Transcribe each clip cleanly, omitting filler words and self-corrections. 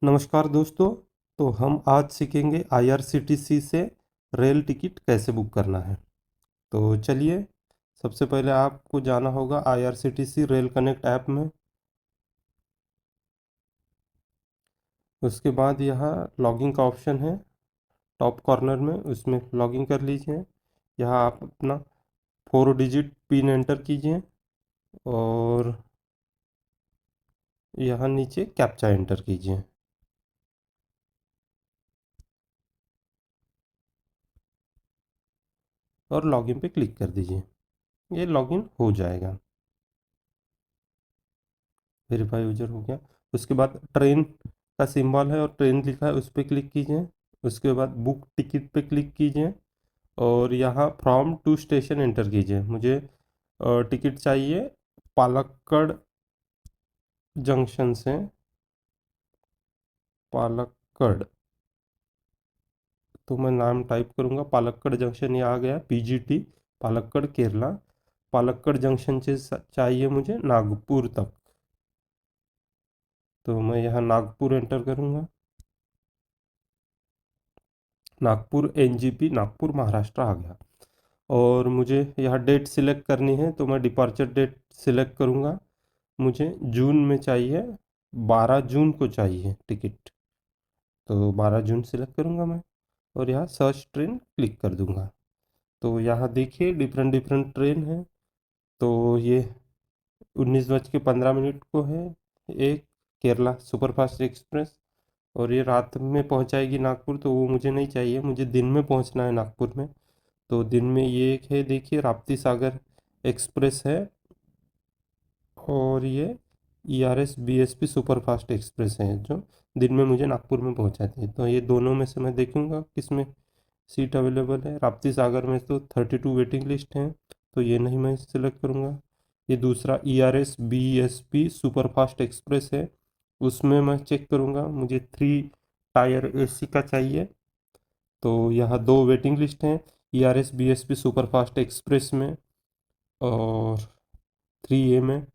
नमस्कार दोस्तों। तो हम आज सीखेंगे आईआरसीटीसी से रेल टिकट कैसे बुक करना है। तो चलिए, सबसे पहले आपको जाना होगा आईआरसीटीसी रेल कनेक्ट ऐप में। उसके बाद यहाँ लॉगिन का ऑप्शन है टॉप कॉर्नर में, उसमें लॉगिन कर लीजिए। यहाँ आप अपना 4 डिजिट पिन एंटर कीजिए और यहाँ नीचे कैप्चा एंटर कीजिए और लॉगिन पे क्लिक कर दीजिए। ये लॉगिन हो जाएगा, वेरीफाई यूजर हो गया। उसके बाद ट्रेन का सिंबल है और ट्रेन लिखा है, उस पर क्लिक कीजिए। उसके बाद बुक टिकट पे क्लिक कीजिए और यहाँ फ्रॉम टू स्टेशन एंटर कीजिए। मुझे टिकट चाहिए पालक्कड़ जंक्शन से, पालक्कड़। तो मैं नाम टाइप करूँगा पालक्कड़ जंक्शन, ये आ गया पीजीटी पालक्कड़ केरला। पालक्कड़ जंक्शन से चाहिए मुझे नागपुर तक, तो मैं यहाँ नागपुर एंटर करूँगा। नागपुर एनजीपी नागपुर महाराष्ट्र आ गया। और मुझे यहाँ डेट सिलेक्ट करनी है, तो मैं डिपार्चर डेट सिलेक्ट करूँगा। मुझे जून में चाहिए, 12 जून को चाहिए टिकट, तो 12 जून सिलेक्ट करूँगा मैं और यहाँ सर्च ट्रेन क्लिक कर दूँगा। तो यहाँ देखिए डिफरेंट डिफरेंट ट्रेन है। तो ये 19:15 को है एक, केरला सुपरफास्ट एक्सप्रेस, और ये रात में पहुँचाएगी नागपुर, तो वो मुझे नहीं चाहिए, मुझे दिन में पहुँचना है नागपुर में। तो दिन में ये एक है, देखिए राप्ती सागर एक्सप्रेस है, और ये ईआरएस बीएसपी सुपरफास्ट एक्सप्रेस है जो दिन में मुझे नागपुर में पहुंचाती है। तो ये दोनों में से मैं देखूंगा किसमें सीट अवेलेबल है। राप्ती सागर में तो 32 वेटिंग लिस्ट हैं, तो ये नहीं मैं सिलेक्ट करूंगा। ये दूसरा ईआरएस बीएसपी सुपरफास्ट एक्सप्रेस है, उसमें मैं चेक करूंगा, मुझे 3 टायर एसी का चाहिए। तो यहाँ 2 वेटिंग लिस्ट हैं ईआरएस बीएसपी सुपरफास्ट एक्सप्रेस में और 3A में।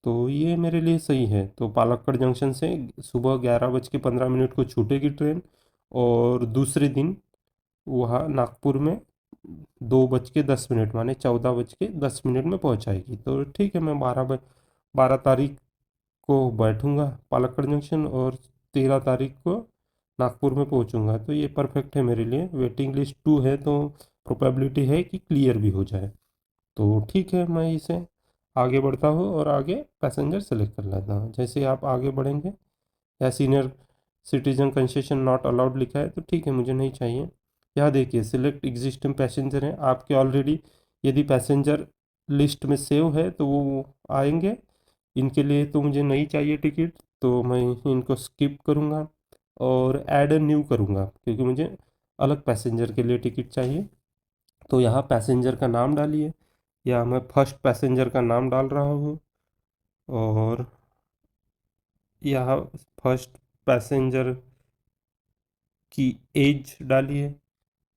तो ये मेरे लिए सही है। तो पालक्कड़ जंक्शन से सुबह 11:15 को छूटेगी ट्रेन, और दूसरे दिन वहाँ नागपुर में 2:10 माने 14:10 में पहुँचाएगी। तो ठीक है, मैं 12 तारीख को बैठूंगा पालक्कड़ जंक्शन और 13 तारीख को नागपुर में पहुंचूंगा। तो ये परफेक्ट है मेरे लिए। वेटिंग लिस्ट 2 है, तो प्रोबेबिलिटी है कि क्लियर भी हो जाए। तो ठीक है, मैं इसे आगे बढ़ता हूँ और आगे पैसेंजर सेलेक्ट कर लेता हूँ। जैसे आप आगे बढ़ेंगे, या senior citizen concession not allowed लिखा है, तो ठीक है, मुझे नहीं चाहिए। यहाँ देखिए सिलेक्ट एग्जिस्टिंग पैसेंजर हैं आपके ऑलरेडी, यदि पैसेंजर लिस्ट में सेव है तो वो आएंगे। इनके लिए तो मुझे नहीं चाहिए टिकट, तो मैं इनको स्किप करूँगा और ऐड न्यू करूँगा, क्योंकि मुझे अलग पैसेंजर के लिए टिकट चाहिए। तो यहाँ पैसेंजर का नाम डालिए, या मैं फर्स्ट पैसेंजर का नाम डाल रहा हूँ, और यहाँ फर्स्ट पैसेंजर की एज डालिए।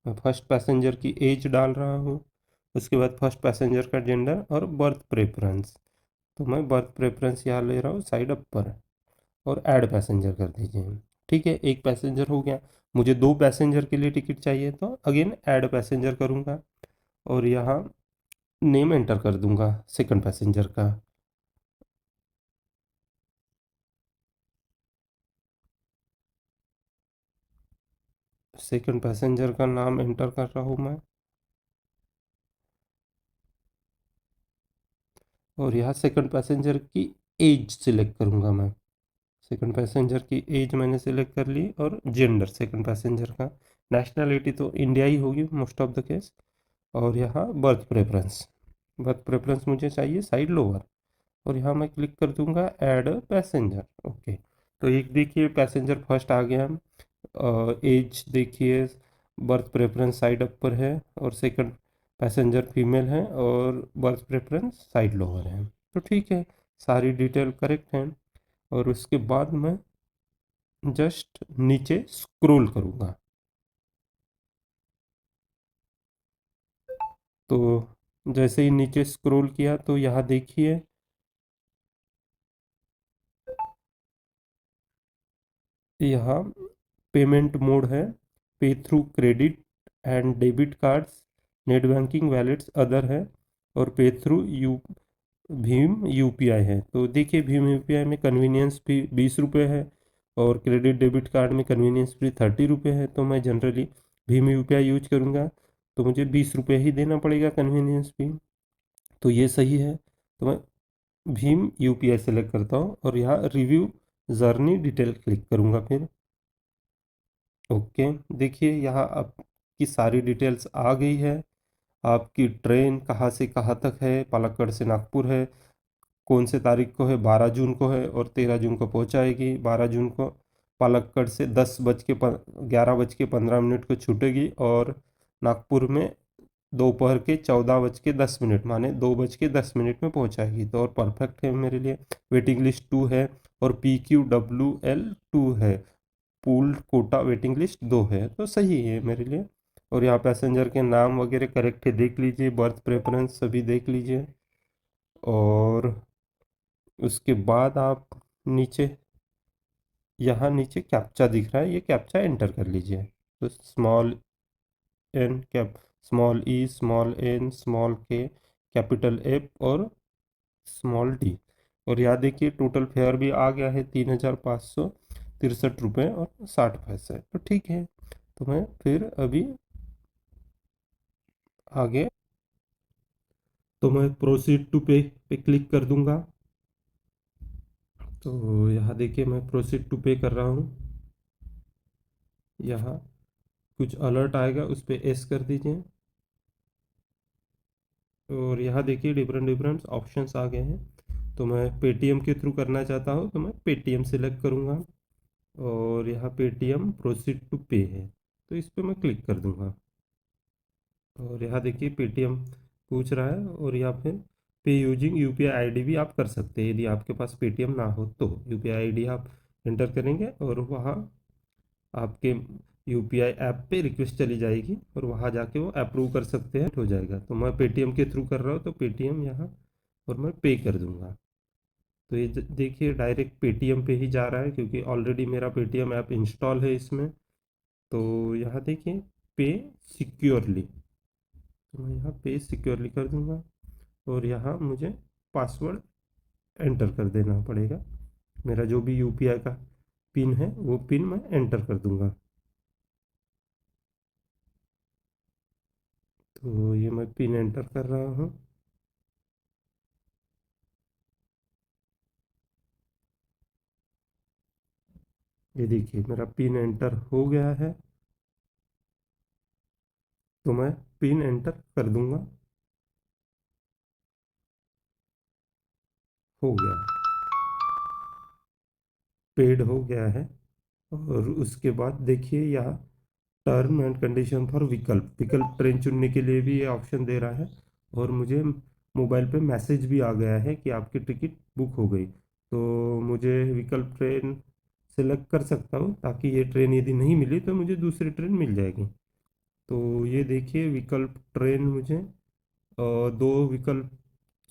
मैं फर्स्ट पैसेंजर की एज डाल रहा हूँ। उसके बाद फर्स्ट पैसेंजर का जेंडर और बर्थ प्रेफरेंस, तो मैं बर्थ प्रेफरेंस यहाँ ले रहा हूँ साइड अप पर, और ऐड पैसेंजर कर दीजिए। ठीक है, एक पैसेंजर हो गया। मुझे 2 पैसेंजर के लिए टिकट चाहिए, तो अगेन ऐड पैसेंजर करूँगा और यहाँ नेम एंटर कर दूंगा सेकंड पैसेंजर का। सेकंड पैसेंजर का नाम एंटर कर रहा हूँ मैं, और यहाँ सेकंड पैसेंजर की एज सिलेक्ट करूँगा मैं। सेकंड पैसेंजर की एज मैंने सिलेक्ट कर ली, और जेंडर सेकंड पैसेंजर का, नेशनैलिटी तो इंडिया ही होगी मोस्ट ऑफ द केस। और यहाँ बर्थ प्रेफरेंस, बर्थ प्रेफरेंस मुझे चाहिए साइड लोअर, और यहाँ मैं क्लिक कर दूंगा ऐड पैसेंजर। ओके, तो एक देखिए पैसेंजर फर्स्ट आ गया। एज देखिए, बर्थ प्रेफरेंस साइड अपर है, और सेकंड पैसेंजर फीमेल है, और बर्थ प्रेफरेंस साइड लोअर है। तो ठीक है, सारी डिटेल करेक्ट है। और उसके बाद मैं जस्ट नीचे स्क्रॉल करूँगा। तो जैसे ही नीचे स्क्रॉल किया, तो यहाँ देखिए यहाँ पेमेंट मोड है, पे through credit and debit cards, net banking, wallets, other है, और पे थ्रू भीम यूपीआई है। तो देखिए भीम यूपीआई में कन्वीनियंस फी 20 रुपये है, और क्रेडिट डेबिट कार्ड में कन्वीनियंस फी 30 रुपये है। तो मैं जनरली भीम यूपीआई यूज करूँगा, तो मुझे 20 रुपये ही देना पड़ेगा कन्वीनियंस फी। तो ये सही है। तो मैं भीम यूपीआई सेलेक्ट करता हूँ और यहाँ रिव्यू जर्नी डिटेल क्लिक करूँगा फिर। ओके, देखिए यहाँ आपकी सारी डिटेल्स आ गई है। आपकी ट्रेन कहाँ से कहाँ तक है, पालक्कड़ से नागपुर है, कौन से तारीख को है, 12 जून को है, और 13 जून को पहुँचाएगी। 12 जून को पालक्कड़ से 11:15 को छूटेगी, और नागपुर में दोपहर के 14:10 माने 2:10 में पहुँचाएगी। तो और परफेक्ट है मेरे लिए। वेटिंग लिस्ट 2 है, और PQWL 2 है। पूल्ड कोटा वेटिंग लिस्ट 2 है, तो सही है मेरे लिए। और यहाँ पैसेंजर के नाम वगैरह करेक्ट है, देख लीजिए, बर्थ प्रेफरेंस सभी देख लीजिए। और उसके बाद आप नीचे, यहाँ नीचे कैप्चा दिख रहा है, ये कैप्चा एंटर कर लीजिए। तो स्मॉल ई, स्मॉल एन, स्मॉल के, कैपिटल F और स्मॉल D। और यहाँ देखिए टोटल फेयर भी आ गया है 3,563 रुपये और 60 पैसे। तो ठीक है। तो मैं फिर अभी आगे, तो मैं प्रोसीड टू पे क्लिक कर दूंगा। तो यहाँ देखिए मैं प्रोसीड टू पे कर रहा हूँ। यहाँ कुछ अलर्ट आएगा, उस पर एस कर दीजिए। और यहाँ देखिए डिफरेंट डिफरेंट ऑप्शंस आ गए हैं। तो मैं पेटीएम के थ्रू करना चाहता हूँ, तो मैं पेटीएम सेलेक्ट करूँगा। और यहाँ पेटीएम प्रोसीड टू पे है, तो इस पर मैं क्लिक कर दूँगा। और यहाँ देखिए पेटीएम पूछ रहा है, और यहाँ पे पे यूजिंग यूपीआई आईडी भी आप कर सकते हैं। यदि आपके पास पेटीएम ना हो तो यूपीआई आईडी आप एंटर करेंगे, और वहाँ आपके यूपीआई ऐप पे रिक्वेस्ट चली जाएगी, और वहाँ जाके वो अप्रूव कर सकते हैं, हो जाएगा। तो मैं पेटीएम के थ्रू कर रहा हूँ, तो पेटीएम यहाँ, और मैं पे कर दूँगा। तो ये देखिए डायरेक्ट पेटीएम पे ही जा रहा है, क्योंकि ऑलरेडी मेरा पेटीएम ऐप इंस्टॉल है इसमें। तो यहाँ देखिए पे सिक्योरली, तो मैं यहाँ पे सिक्योरली कर दूँगा, और यहाँ मुझे पासवर्ड एंटर कर देना पड़ेगा। मेरा जो भी यूपीआई का पिन है वो पिन मैं एंटर कर दूँगा। तो ये मैं पिन एंटर कर रहा हूँ। ये देखिए मेरा पिन एंटर हो गया है। तो मैं पिन एंटर कर दूँगा। हो गया, पेड हो गया है। और उसके बाद देखिए यहाँ टर्म एंड कंडीशन फॉर विकल्प, विकल्प ट्रेन चुनने के लिए भी ये ऑप्शन दे रहा है। और मुझे मोबाइल पे मैसेज भी आ गया है कि आपकी टिकट बुक हो गई। तो मुझे विकल्प ट्रेन सेलेक्ट कर सकता हूँ, ताकि ये ट्रेन यदि नहीं मिली तो मुझे दूसरी ट्रेन मिल जाएगी। तो ये देखिए विकल्प ट्रेन मुझे दो विकल्प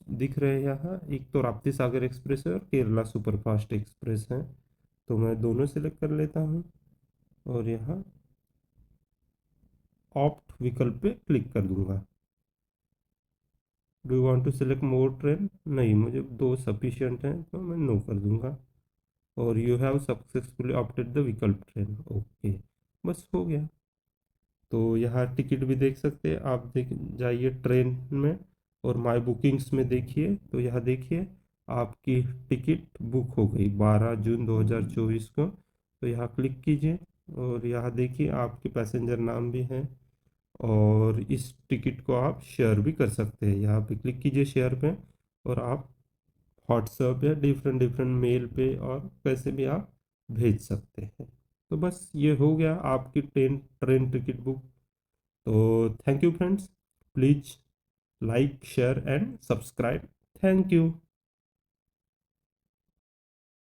दिख रहे हैं यहाँ, एक तो राप्ती सागर एक्सप्रेस है और केरला सुपरफास्ट एक्सप्रेस है। तो मैं दोनों सेलेक्ट कर लेता हूँ, और यहाँ ऑप्ट विकल्प पे क्लिक कर दूंगा। Do you want to select more train, नहीं, मुझे दो सफिशिएंट हैं, तो मैं नो कर दूंगा। और you have successfully opted the विकल्प ट्रेन, ओके, बस हो गया। तो यहाँ टिकट भी देख सकते हैं आप, देख जाइए ट्रेन में, और माई बुकिंग्स में देखिए, तो यहाँ देखिए आपकी टिकट बुक हो गई 12 जून 2024 को। तो यहाँ क्लिक कीजिए, और यहाँ देखिए आपके पैसेंजर नाम भी हैं। और इस टिकट को आप शेयर भी कर सकते हैं, यहाँ पे क्लिक कीजिए शेयर पे, और आप व्हाट्सएप या डिफरेंट डिफरेंट मेल पे और कैसे भी आप भेज सकते हैं। तो बस ये हो गया आपकी ट्रेन ट्रेन टिकट बुक। तो thank you friends, please like share and subscribe. Thank you.